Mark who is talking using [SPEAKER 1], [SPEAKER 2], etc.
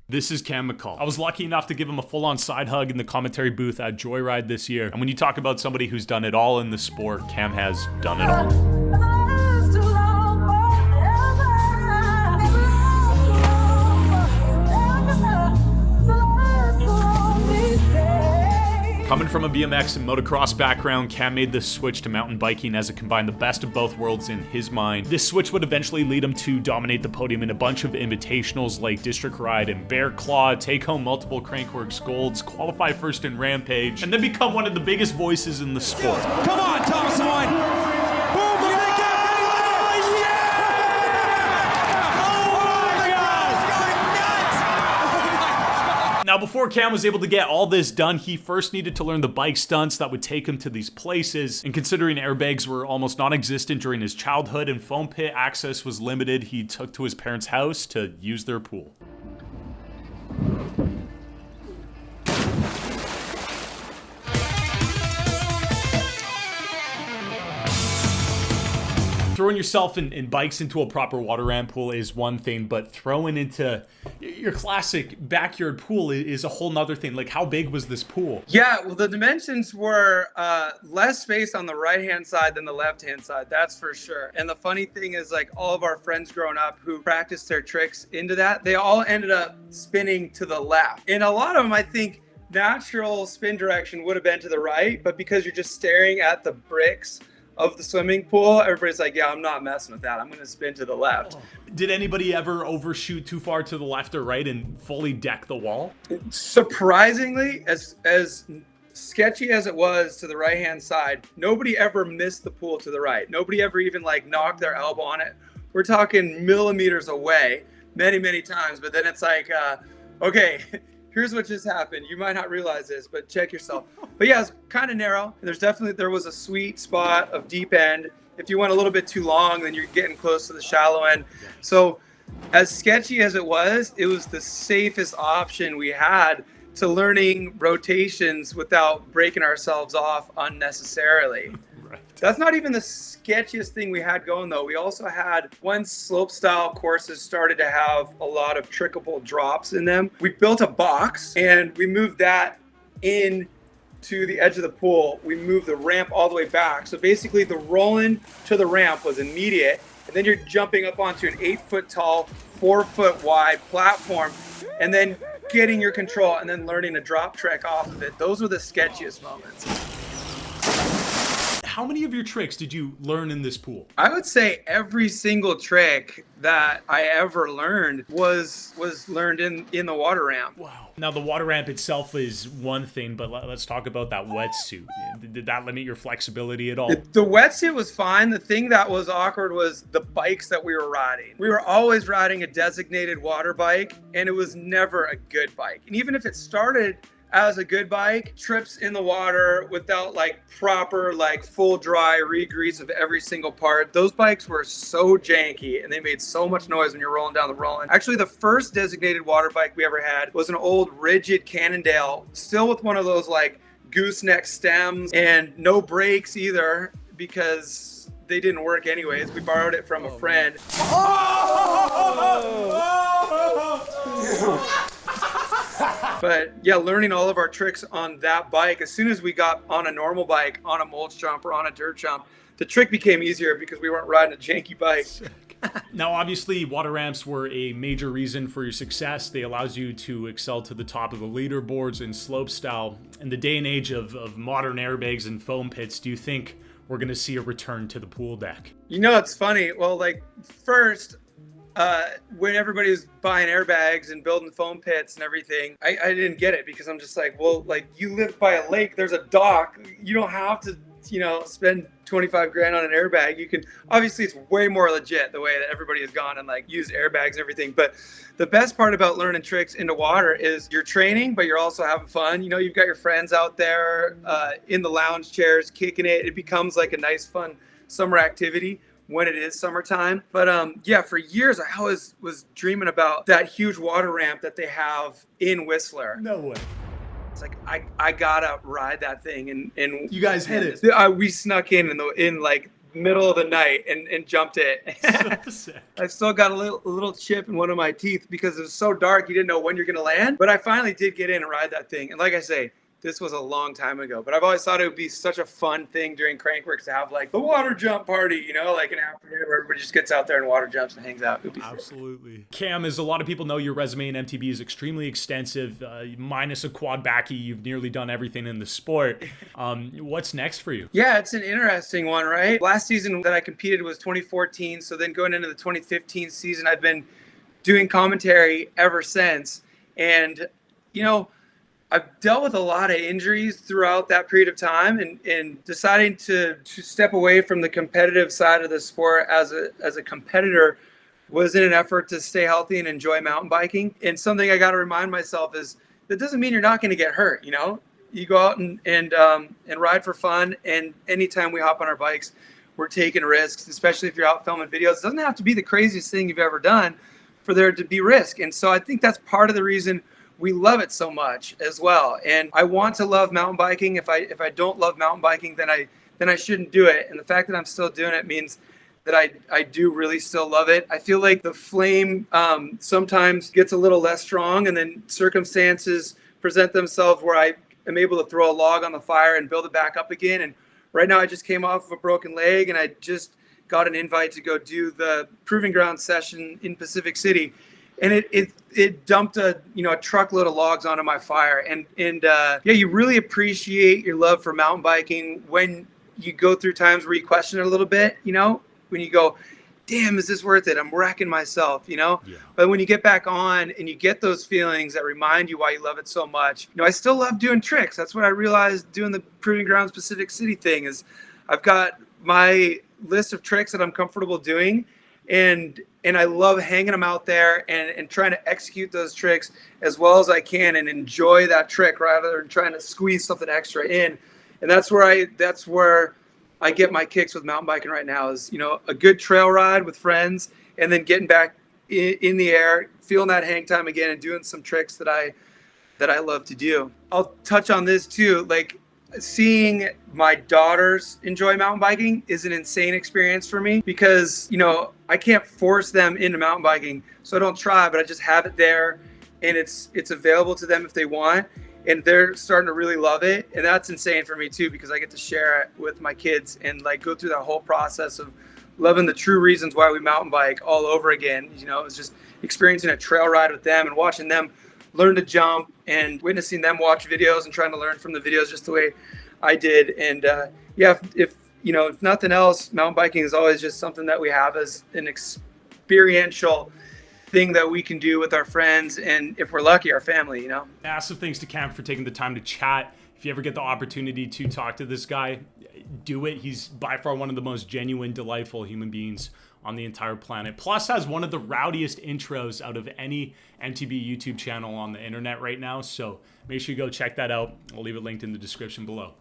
[SPEAKER 1] This is Cam McCaul. I was lucky enough to give him a full-on side hug in the commentary booth at Joyride this year. And when you talk about somebody who's done it all in the sport, Cam has done it all. Coming from a BMX and motocross background, Cam made the switch to mountain biking as it combined the best of both worlds in his mind. This switch would eventually lead him to dominate the podium in a bunch of invitationals like District Ride and Bear Claw, take home multiple Crankworks Golds, qualify first in Rampage, and then become one of the biggest voices in the sport.
[SPEAKER 2] Come on, Thomas Wine! Boom! Look at the
[SPEAKER 1] Now, before Cam was able to get all this done, he first needed to learn the bike stunts that would take him to these places. And considering airbags were almost non-existent during his childhood and foam pit access was limited, he took to his parents' house to use their pool. Throwing yourself and bikes into a proper water ramp pool is one thing, but throwing into your classic backyard pool is a whole nother thing. Like, how big was this pool?
[SPEAKER 3] Yeah, well, the dimensions were less space on the right-hand side than the left-hand side, that's for sure. And the funny thing is, like, all of our friends growing up who practiced their tricks into that, they all ended up spinning to the left. And a lot of them, I think, natural spin direction would have been to the right, but because you're just staring at the bricks of the swimming pool, everybody's like, yeah, I'm not messing with that. I'm going to spin to the left.
[SPEAKER 1] Did anybody ever overshoot too far to the left or right and fully deck the wall?
[SPEAKER 3] Surprisingly, as sketchy as it was to the right-hand side, nobody ever missed the pool to the right. Nobody ever even like knocked their elbow on it. We're talking millimeters away many, many times. But then it's like, okay, here's what just happened. You might not realize this, but check yourself. But yeah, it's kind of narrow. There was a sweet spot of deep end. If you went a little bit too long, then you're getting close to the shallow end. So as sketchy as it was the safest option we had to learning rotations without breaking ourselves off unnecessarily.
[SPEAKER 1] Right.
[SPEAKER 3] That's not even the sketchiest thing we had going, though. We also had, once slopestyle courses started to have a lot of trickable drops in them, we built a box and we moved that in to the edge of the pool. We moved the ramp all the way back. So basically the rolling to the ramp was immediate. And then you're jumping up onto an 8-foot tall, 4-foot wide platform and then getting your control and then learning a drop trick off of it. Those were the sketchiest moments.
[SPEAKER 1] How many of your tricks did you learn in this pool?
[SPEAKER 3] I would say every single trick that I ever learned was learned in the water ramp.
[SPEAKER 1] Wow. Now, the water ramp itself is one thing, but let's talk about that wetsuit. Did that limit your flexibility at all?
[SPEAKER 3] The wetsuit was fine. The thing that was awkward was the bikes that we were riding. We were always riding a designated water bike, and it was never a good bike. And even if it started as a good bike, trips in the water without like proper like full dry re-grease of every single part, those bikes were so janky and they made so much noise when you're rolling down the rolling. Actually, the first designated water bike we ever had was an old rigid Cannondale, still with one of those like gooseneck stems and no brakes either because they didn't work anyways. We borrowed it from a friend. But yeah, learning all of our tricks on that bike, as soon as we got on a normal bike, on a mulch jump or on a dirt jump, the trick became easier because we weren't riding a janky bike.
[SPEAKER 1] Now, obviously, water ramps were a major reason for your success. They allows you to excel to the top of the leaderboards in slopestyle. In the day and age of modern airbags and foam pits, do you think we're going to see a return to the pool deck?
[SPEAKER 3] You know, it's funny. Well, like first, when everybody was buying airbags and building foam pits and everything, I didn't get it because I'm just like, well, like you live by a lake, there's a dock. You don't have to, spend 25 grand on an airbag. You can, obviously it's way more legit the way that everybody has gone and like used airbags and everything. But the best part about learning tricks into water is you're training, but you're also having fun. You've got your friends out there in the lounge chairs kicking it. It becomes like a nice, fun summer activity when it is summertime. But yeah, for years I always was dreaming about that huge water ramp that they have in Whistler.
[SPEAKER 1] No way.
[SPEAKER 3] It's like I gotta ride that thing, and
[SPEAKER 1] you guys hit it.
[SPEAKER 3] We snuck in like middle of the night and jumped it.
[SPEAKER 1] So sick.
[SPEAKER 3] I still got a little chip in one of my teeth because it was so dark you didn't know when you're gonna land. But I finally did get in and ride that thing. And like I say, this was a long time ago, but I've always thought it would be such a fun thing during Crankworks to have like the water jump party, you know, like an afternoon where everybody just gets out there and water jumps and hangs out.
[SPEAKER 1] Absolutely. Cam, as a lot of people know, your resume in MTB is extremely extensive. Minus a quad backy, you've nearly done everything in the sport. What's next for you?
[SPEAKER 3] Yeah, it's an interesting one, right? Last season that I competed was 2014. So then going into the 2015 season, I've been doing commentary ever since. And, you know, I've dealt with a lot of injuries throughout that period of time, and deciding to step away from the competitive side of the sport as a competitor was in an effort to stay healthy and enjoy mountain biking. And something I got to remind myself is that doesn't mean you're not going to get hurt. You know, you go out and ride for fun. And anytime we hop on our bikes, we're taking risks, especially if you're out filming videos. It doesn't have to be the craziest thing you've ever done for there to be risk. And so I think that's part of the reason we love it so much as well. And I want to love mountain biking. If I don't love mountain biking, then I shouldn't do it. And the fact that I'm still doing it means that I do really still love it. I feel like the flame sometimes gets a little less strong, and then circumstances present themselves where I am able to throw a log on the fire and build it back up again. And right now I just came off of a broken leg, and I just got an invite to go do the proving ground session in Pacific City. And it dumped a truckload of logs onto my fire. And yeah, you really appreciate your love for mountain biking when you go through times where you question it a little bit, you know, when you go, damn, is this worth it? I'm wrecking myself, you know? Yeah. But when you get back on and you get those feelings that remind you why you love it so much, you know, I still love doing tricks. That's what I realized doing the Proving Grounds Pacific City thing is I've got my list of tricks that I'm comfortable doing. And I love hanging them out there and trying to execute those tricks as well as I can and enjoy that trick rather than trying to squeeze something extra in. And that's where I get my kicks with mountain biking right now is, you know, a good trail ride with friends and then getting back in the air, feeling that hang time again and doing some tricks that I love to do. I'll touch on this too. Like, seeing my daughters enjoy mountain biking is an insane experience for me because, you know, I can't force them into mountain biking, so I don't try, but I just have it there and it's available to them if they want, and they're starting to really love it. And that's insane for me too, because I get to share it with my kids and like go through that whole process of loving the true reasons why we mountain bike all over again. You know, it's just experiencing a trail ride with them and watching them learn to jump and witnessing them watch videos and trying to learn from the videos just the way I did. And yeah, if you know, if nothing else, mountain biking is always just something that we have as an experiential thing that we can do with our friends and, if we're lucky, our family, you know.
[SPEAKER 1] Massive thanks to Cam for taking the time to chat. If you ever get the opportunity to talk to this guy, do it. He's by far one of the most genuine, delightful human beings on the entire planet. Plus has one of the rowdiest intros out of any MTB YouTube channel on the internet right now. So make sure you go check that out. I'll leave it linked in the description below.